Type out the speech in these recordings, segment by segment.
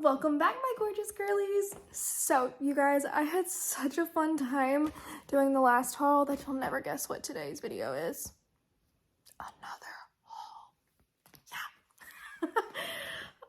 Welcome back, my gorgeous girlies. So you guys, I had such a fun time doing the last haul that you'll never guess what today's video is. Another haul. Yeah.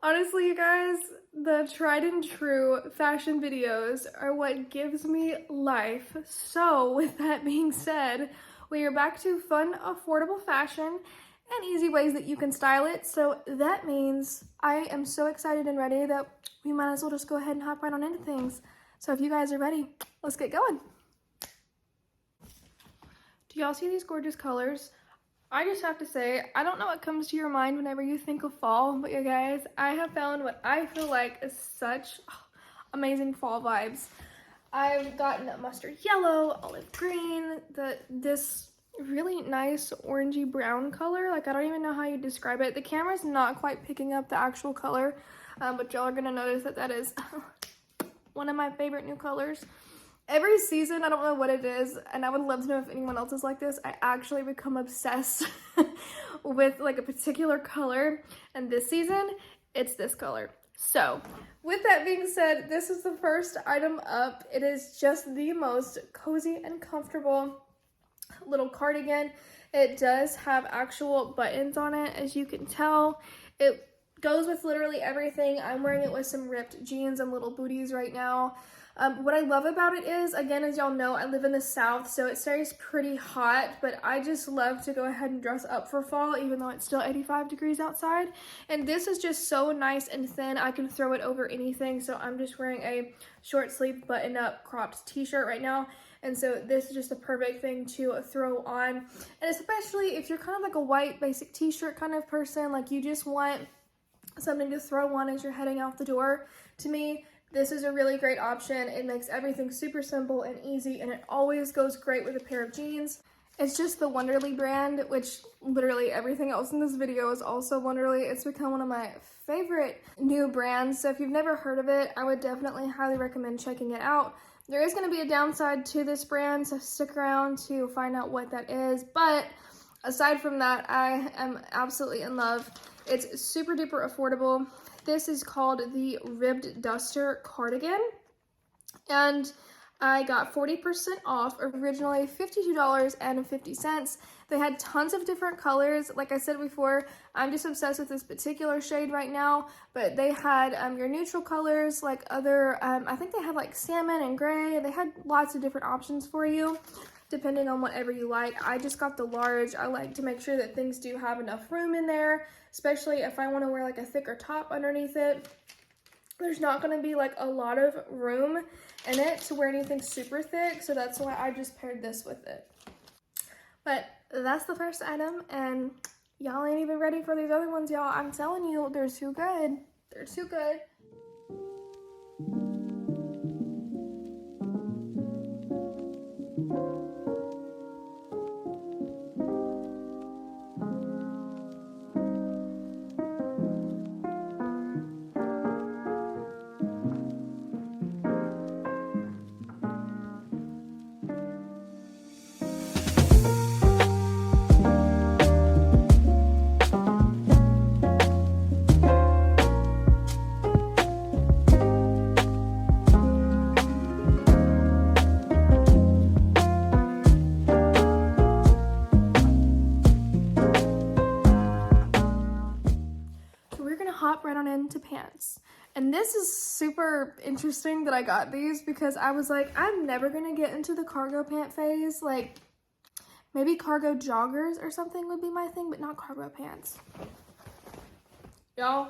Honestly, you guys, the tried and true fashion videos are what gives me life. So with that being said, we are back to fun, affordable fashion and easy ways that you can style it. So that means I am so excited and ready that we might as well just go ahead and hop right on into things. So if you guys are ready, let's get going. Do y'all see these gorgeous colors? I just have to say, I don't know what comes to your mind whenever you think of fall, but you guys, I have found what I feel like is such amazing fall vibes. I've gotten a mustard yellow, olive green, this really nice orangey brown color. Like, I don't even know how you describe it. The camera's not quite picking up the actual color, but y'all are gonna notice that that is one of my favorite new colors. Every season, I don't know what it is, and I would love to know if anyone else is like this, I actually become obsessed with like a particular color, and this season, it's this color. So, with that being said, this is the first item up. It is just the most cozy and comfortable little cardigan. It does have actual buttons on it, as you can tell. It goes with literally everything. I'm wearing it with some ripped jeans and little booties right now. What I love about it is, again, as y'all know, I live in the South, so it stays pretty hot, but I just love to go ahead and dress up for fall, even though it's still 85 degrees outside. And this is just so nice and thin. I can throw it over anything, so I'm just wearing a short sleeve button-up cropped t-shirt right now. And so this is just a perfect thing to throw on. And especially if you're kind of like a white basic t-shirt kind of person, like you just want something to throw on as you're heading out the door. To me, this is a really great option. It makes everything super simple and easy, and it always goes great with a pair of jeans. It's just the Wonderly brand, which literally everything else in this video is also Wonderly. It's become one of my favorite new brands. So if you've never heard of it, I would definitely highly recommend checking it out. There is going to be a downside to this brand, so stick around to find out what that is. But aside from that, I am absolutely in love. It's super duper affordable. This is called the Ribbed Duster Cardigan, and I got 40% off, originally $52.50. They had tons of different colors. Like I said before, I'm just obsessed with this particular shade right now, but they had your neutral colors, like other, I think they had like salmon and gray. They had lots of different options for you, depending on whatever you like. I just got the large. I like to make sure that things do have enough room in there, especially if I want to wear like a thicker top underneath it. There's not going to be like a lot of room in it to wear anything super thick, so that's why I just paired this with it. But that's the first item, and y'all ain't even ready for these other ones, y'all. I'm telling you, they're too good. They're too good. Hop right on into pants. And this is super interesting that I got these, because I was like, I'm never gonna get into the cargo pant phase. Like, maybe cargo joggers or something would be my thing, but not cargo pants. Y'all,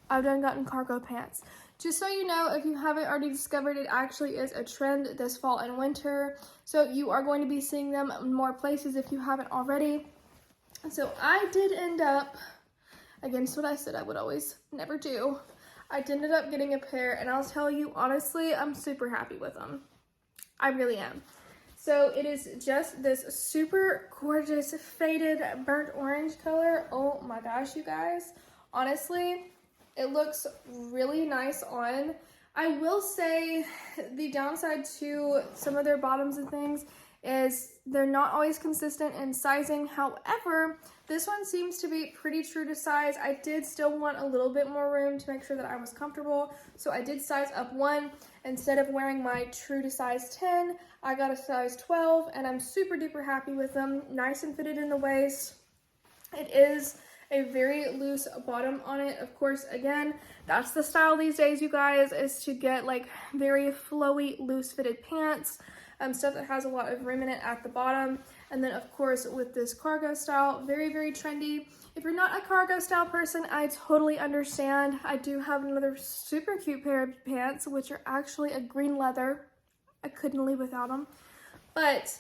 I've done gotten cargo pants. Just so you know, if you haven't already discovered, it actually is a trend this fall and winter. So you are going to be seeing them in more places if you haven't already. So I did end up, against what I said I would always never do, I ended up getting a pair, and I'll tell you, honestly, I'm super happy with them. I really am. So it is just this super gorgeous faded burnt orange color. Oh my gosh, you guys. Honestly, it looks really nice on. I will say the downside to some of their bottoms and things is they're not always consistent in sizing. However, this one seems to be pretty true to size. I did still want a little bit more room to make sure that I was comfortable, so I did size up one. Instead of wearing my true to size 10, I got a size 12, and I'm super duper happy with them. Nice and fitted in the waist. It is a very loose bottom on it. Of course, again, that's the style these days, you guys, is to get like very flowy, loose fitted pants, stuff that has a lot of room in it at the bottom. And then of course with this cargo style, very, very trendy. If you're not a cargo style person, I totally understand. I do have another super cute pair of pants, which are actually a green leather. I couldn't leave without them. But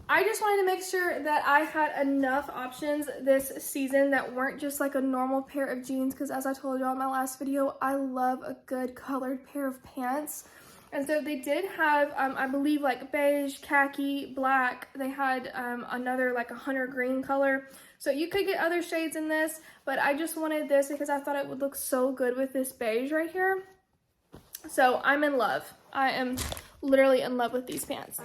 I just wanted to make sure that I had enough options this season that weren't just like a normal pair of jeans, because as I told y'all in my last video, I love a good colored pair of pants. And so they did have, I believe, like beige, khaki, black. They had another like a hunter green color. So you could get other shades in this, but I just wanted this because I thought it would look so good with this beige right here. So I'm in love. I am literally in love with these pants.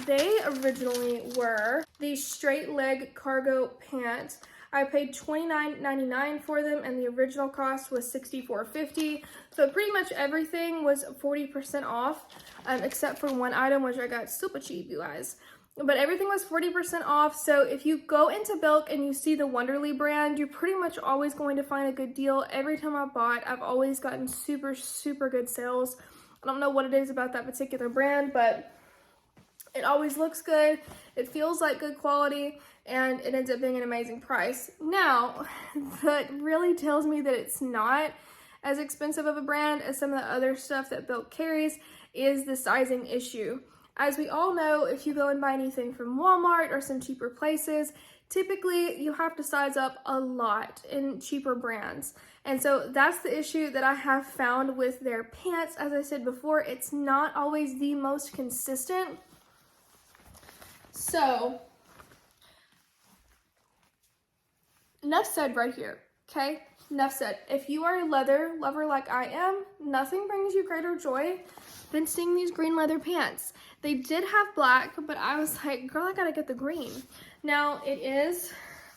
They originally were these straight leg cargo pants. I paid $29.99 for them, and the original cost was $64.50. So pretty much everything was 40% off, except for one item, which I got super cheap, you guys. But everything was 40% off. So if you go into Belk and you see the Wonderly brand, you're pretty much always going to find a good deal. Every time I bought, I've always gotten super, super good sales. I don't know what it is about that particular brand, but it always looks good, it feels like good quality, and it ends up being an amazing price. Now, that really tells me that it's not as expensive of a brand as some of the other stuff that Belk carries is the sizing issue. As we all know, if you go and buy anything from Walmart or some cheaper places, typically you have to size up a lot in cheaper brands. And so that's the issue that I have found with their pants. As I said before, it's not always the most consistent. So, enough said right here, okay? Enough said. If you are a leather lover like I am, nothing brings you greater joy than seeing these green leather pants. They did have black, but I was like, girl, I gotta get the green. Now, it is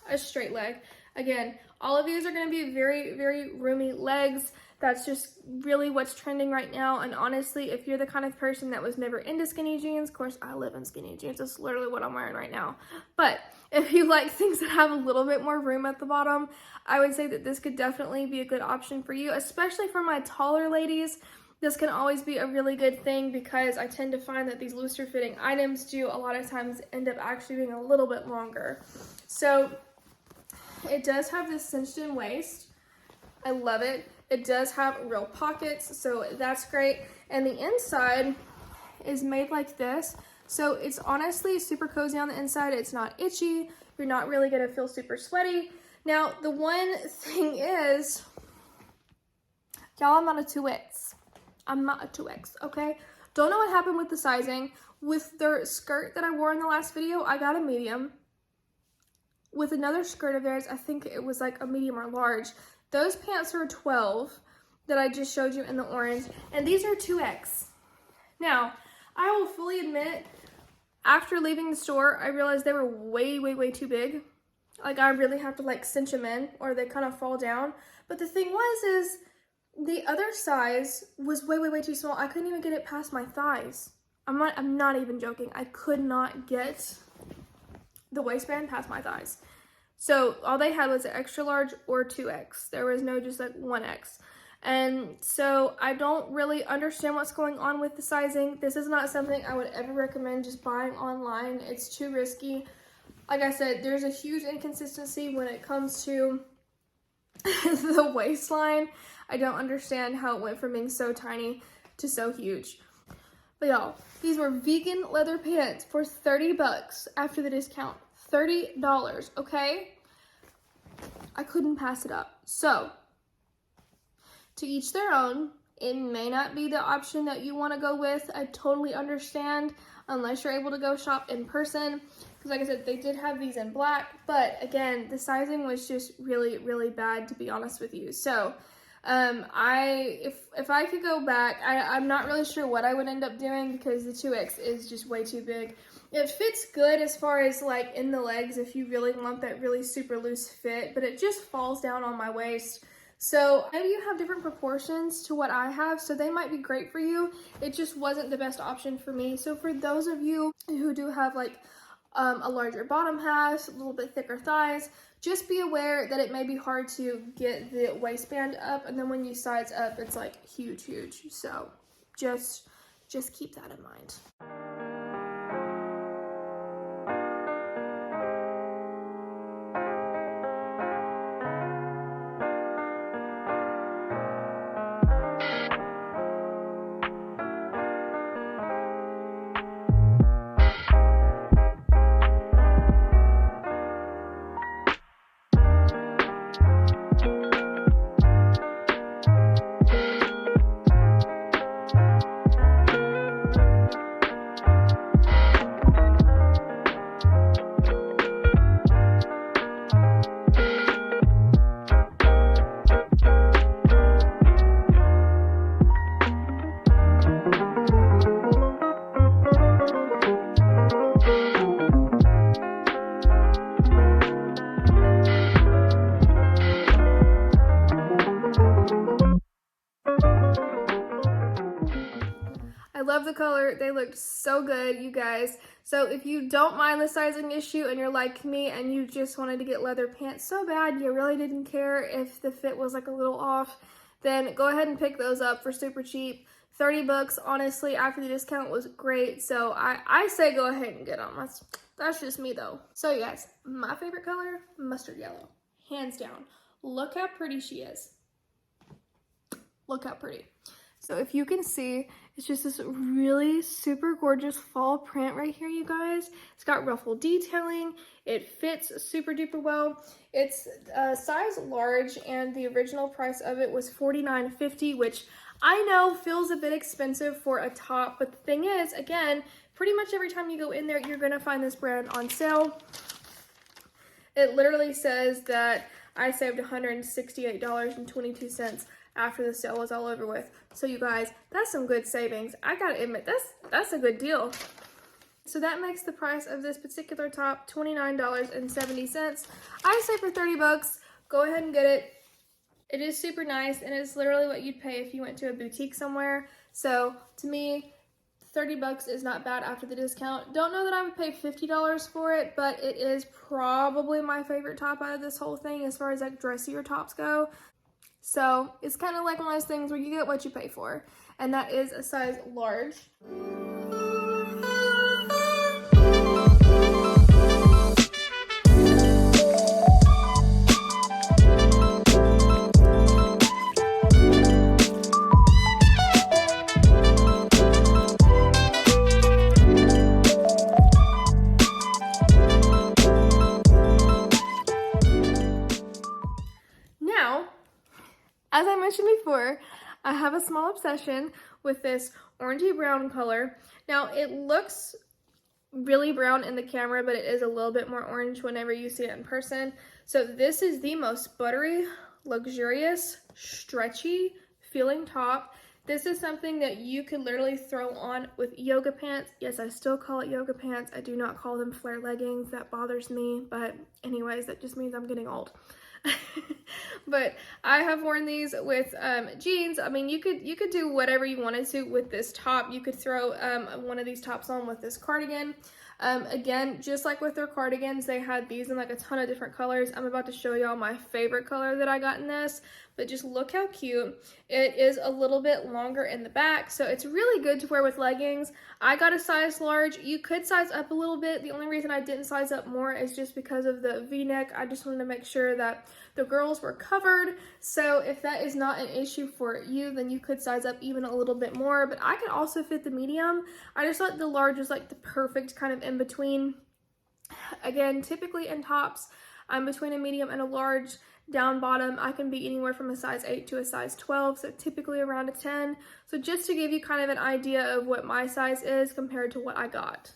a straight leg. Again, all of these are gonna be very, very roomy legs. That's just really what's trending right now. And honestly, if you're the kind of person that was never into skinny jeans, of course I live in skinny jeans, that's literally what I'm wearing right now. But if you like things that have a little bit more room at the bottom, I would say that this could definitely be a good option for you, especially for my taller ladies. This can always be a really good thing because I tend to find that these looser fitting items do a lot of times end up actually being a little bit longer. So it does have this cinched in waist. I love it. It does have real pockets, so that's great. And the inside is made like this. So it's honestly super cozy on the inside. It's not itchy. You're not really gonna feel super sweaty. Now, the one thing is, y'all, I'm not a 2X. I'm not a 2X, okay? Don't know what happened with the sizing. With their skirt that I wore in the last video, I got a medium. With another skirt of theirs, I think it was like a medium or large. Those pants are a 12 that I just showed you in the orange, and these are 2X. Now, I will fully admit, after leaving the store, I realized they were way, way, way too big. Like, I really have to like cinch them in or they kind of fall down. But the thing is the other size was way, way, way too small. I couldn't even get it past my thighs. I'm not even joking. I could not get the waistband past my thighs. So all they had was an extra large or 2X. There was no just like 1X. And so I don't really understand what's going on with the sizing. This is not something I would ever recommend just buying online. It's too risky. Like I said, there's a huge inconsistency when it comes to the waistline. I don't understand how it went from being so tiny to so huge. But y'all, these were vegan leather pants for 30 bucks after the discount. $30, okay? I couldn't pass it up. So, to each their own. It may not be the option that you want to go with. I totally understand unless you're able to go shop in person. Because like I said, they did have these in black. But again, the sizing was just really, really bad, to be honest with you. So if I could go back, I'm not really sure what I would end up doing because the 2X is just way too big. It fits good as far as like in the legs if you really want that really super loose fit. But it just falls down on my waist. So maybe you have different proportions to what I have, so they might be great for you. It just wasn't the best option for me. So for those of you who do have like a larger bottom half, a little bit thicker thighs, just be aware that it may be hard to get the waistband up, and then when you size up, it's like huge, huge. So just keep that in mind. Love the color. They looked so good, you guys. So if you don't mind the sizing issue and you're like me and you just wanted to get leather pants so bad you really didn't care if the fit was like a little off, then go ahead and pick those up for super cheap. 30 bucks, honestly, after the discount was great. So I say go ahead and get them. That's just me though. So you guys, my favorite color, mustard yellow, hands down. Look how pretty she is. Look how pretty. So if you can see, it's just this really super gorgeous fall print right here, you guys. It's got ruffled detailing. It fits super duper well. It's size large, and the original price of it was $49.50, which I know feels a bit expensive for a top. But the thing is, again, pretty much every time you go in there, you're gonna find this brand on sale. It literally says that I saved $168.22 after the sale was all over with. So you guys, that's some good savings. I gotta admit, that's a good deal. So that makes the price of this particular top $29.70. I say for 30 bucks, go ahead and get it. It is super nice, and it's literally what you'd pay if you went to a boutique somewhere. So to me, 30 bucks is not bad after the discount. Don't know that I would pay $50 for it, but it is probably my favorite top out of this whole thing as far as like dressier tops go. So it's kind of like one of those things where you get what you pay for, and that is a size large. As I mentioned before, I have a small obsession with this orangey brown color. Now, it looks really brown in the camera, but it is a little bit more orange whenever you see it in person. So this is the most buttery, luxurious, stretchy feeling top. This is something that you could literally throw on with yoga pants. Yes, I still call it yoga pants. I do not call them flare leggings. That bothers me, but anyways, that just means I'm getting old. But I have worn these with jeans. I mean, you could do whatever you wanted to with this top. You could throw one of these tops on with this cardigan. Again, just like with their cardigans, they had these in like a ton of different colors. I'm about to show y'all my favorite color that I got in this, but just look how cute. It is a little bit longer in the back, so it's really good to wear with leggings. I got a size large. You could size up a little bit. The only reason I didn't size up more is just because of the V-neck. I just wanted to make sure that the girls were covered. So if that is not an issue for you, then you could size up even a little bit more, but I could also fit the medium. I just thought the large was like the perfect kind of in between. Again, typically in tops, I'm between a medium and a large. Down bottom, I can be anywhere from a size 8 to a size 12, so typically around a 10. So just to give you kind of an idea of what my size is compared to what I got.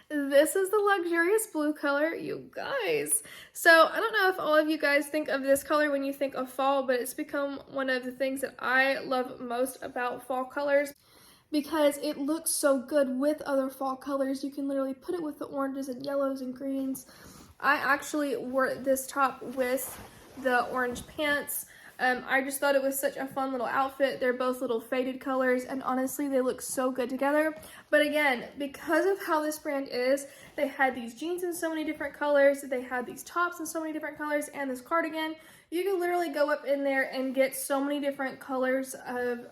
This is the luxurious blue color, you guys. So I don't know if all of you guys think of this color when you think of fall, but it's become one of the things that I love most about fall colors because it looks so good with other fall colors. You can literally put it with the oranges and yellows and greens. I actually wore this top with the orange pants. I just thought it was such a fun little outfit. They're both little faded colors, and honestly, they look so good together. But again, because of how this brand is, they had these jeans in so many different colors, they had these tops in so many different colors, and this cardigan. You can literally go up in there and get so many different colors of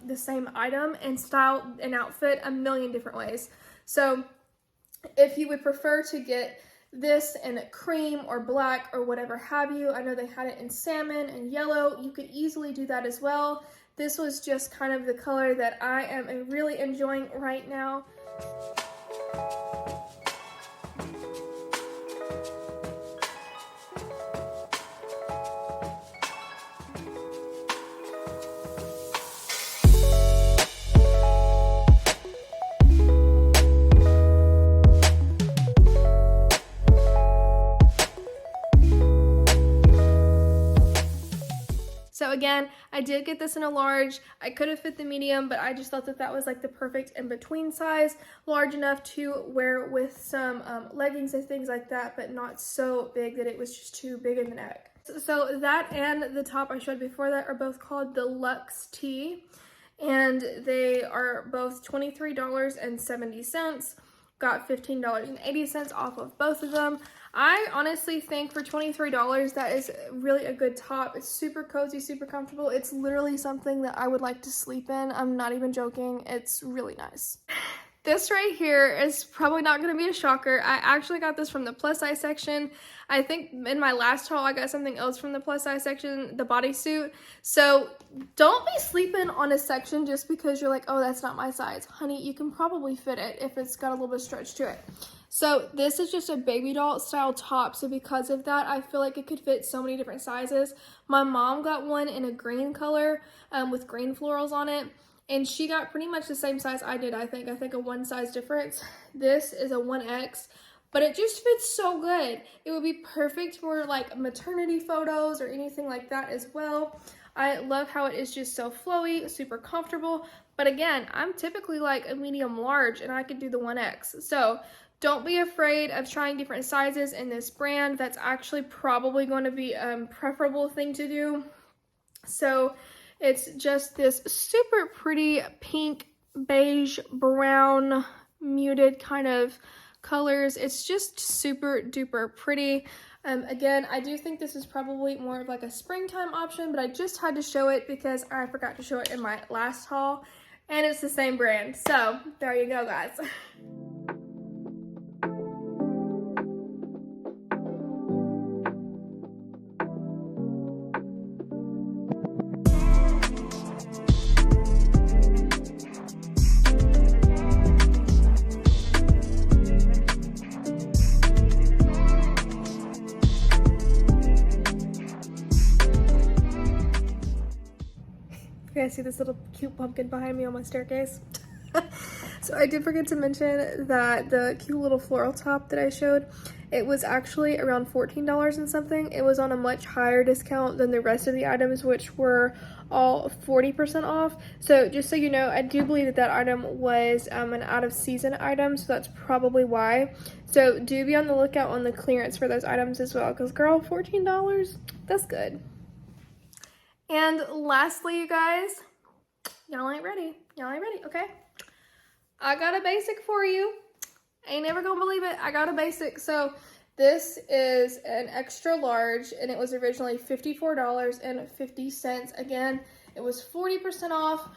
the same item and style an outfit a million different ways. So if you would prefer to get this in cream or black or whatever have you, I know they had it in salmon and yellow, you could easily do that as well. This was just kind of the color that I am really enjoying right now. So again, I did get this in a large. I could have fit the medium, but I just thought that that was like the perfect in-between size, large enough to wear with some leggings and things like that, but not so big that it was just too big in the neck. So that and the top I showed before that are both called the Luxe tee, and they are both $23.70. Got $15.80 off of both of them. I honestly think for $23, that is really a good top. It's super cozy, super comfortable. It's literally something that I would like to sleep in. I'm not even joking. It's really nice. This right here is probably not going to be a shocker. I actually got this from the plus size section. I think in my last haul, I got something else from the plus size section, the bodysuit. So don't be sleeping on a section just because you're like, oh, that's not my size. Honey, you can probably fit it if it's got a little bit of stretch to it. So this is just a baby doll style top. So because of that, I feel like it could fit so many different sizes. My mom got one in a green color with green florals on it. And she got pretty much the same size I did, I think a one size difference. This is a 1X, but it just fits so good. It would be perfect for like maternity photos or anything like that as well. I love how it is just so flowy, super comfortable. But again, I'm typically like a medium large and I could do the 1X. So don't be afraid of trying different sizes in this brand. That's actually probably going to be a preferable thing to do. So it's just this super pretty pink, beige, brown, muted kind of colors. It's just super duper pretty. Again, I do think this is probably more of like a springtime option, but I just had to show it because I forgot to show it in my last haul, and it's the same brand. So there you go, guys. You guys see this little cute pumpkin behind me on my staircase? So I did forget to mention that the cute little floral top that I showed, it was actually around $14 and something. It was on a much higher discount than the rest of the items, which were all 40% off. So just so you know, I do believe that that item was an out of season item, so that's probably why. So do be on the lookout on the clearance for those items as well, because girl, $14, that's good. And lastly, you guys, y'all ain't ready. Y'all ain't ready, okay? I got a basic for you. Ain't never gonna believe it. I got a basic. So this is an extra large, and it was originally $54.50. Again, it was 40% off.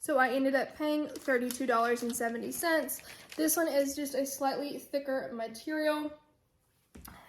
So I ended up paying $32.70. This one is just a slightly thicker material.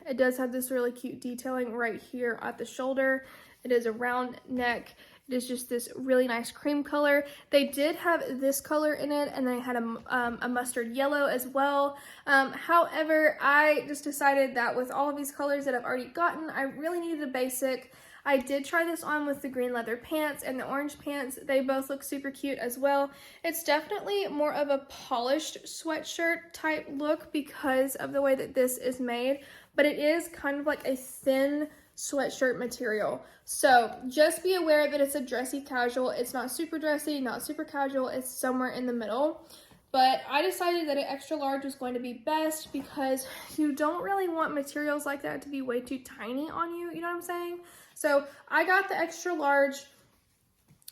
It does have this really cute detailing right here at the shoulder. It is a round neck. It is just this really nice cream color. They did have this color in it, and they had a mustard yellow as well. However, I just decided that with all of these colors that I've already gotten, I really needed a basic. I did try this on with the green leather pants and the orange pants. They both look super cute as well. It's definitely more of a polished sweatshirt type look because of the way that this is made, but it is kind of like a thin sweatshirt material. So just be aware that it's a dressy casual. It's not super dressy, not super casual. It's somewhere in the middle. But I decided that an extra large was going to be best because you don't really want materials like that to be way too tiny on you. You know what I'm saying? So I got the extra large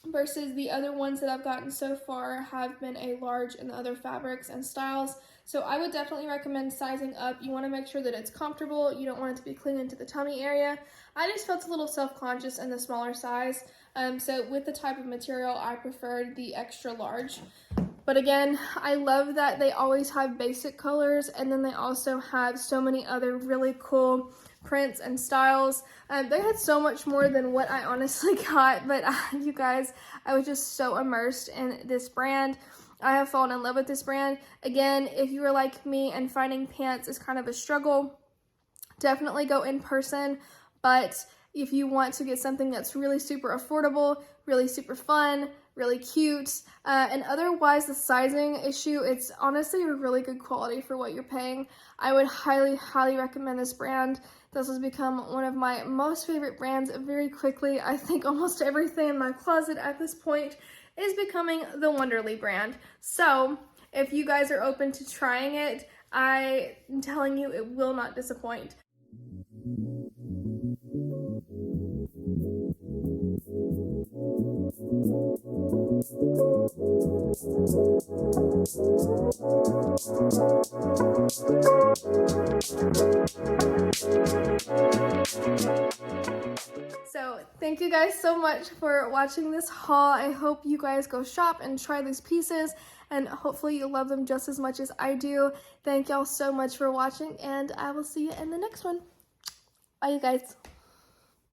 versus the other ones that I've gotten so far have been a large in the other fabrics and styles. So I would definitely recommend sizing up. You want to make sure that it's comfortable. You don't want it to be clinging to the tummy area. I just felt a little self-conscious in the smaller size. So with the type of material, I preferred the extra large. But again, I love that they always have basic colors, and then they also have so many other really cool prints and styles. They had so much more than what I honestly got, but you guys, I was just so immersed in this brand. I have fallen in love with this brand. Again, if you are like me and finding pants is kind of a struggle, definitely go in person. But if you want to get something that's really super affordable, really super fun, really cute, and otherwise the sizing issue, it's honestly a really good quality for what you're paying. I would highly recommend this brand. This has become one of my most favorite brands very quickly. I think almost everything in my closet at this point is becoming the Wonderly brand. So if you guys are open to trying it, I'm telling you, it will not disappoint. So thank you guys so much for watching this haul. I hope you guys go shop and try these pieces, and hopefully you love them just as much as I do. Thank y'all so much for watching, and I will see you in the next one. Bye, you guys.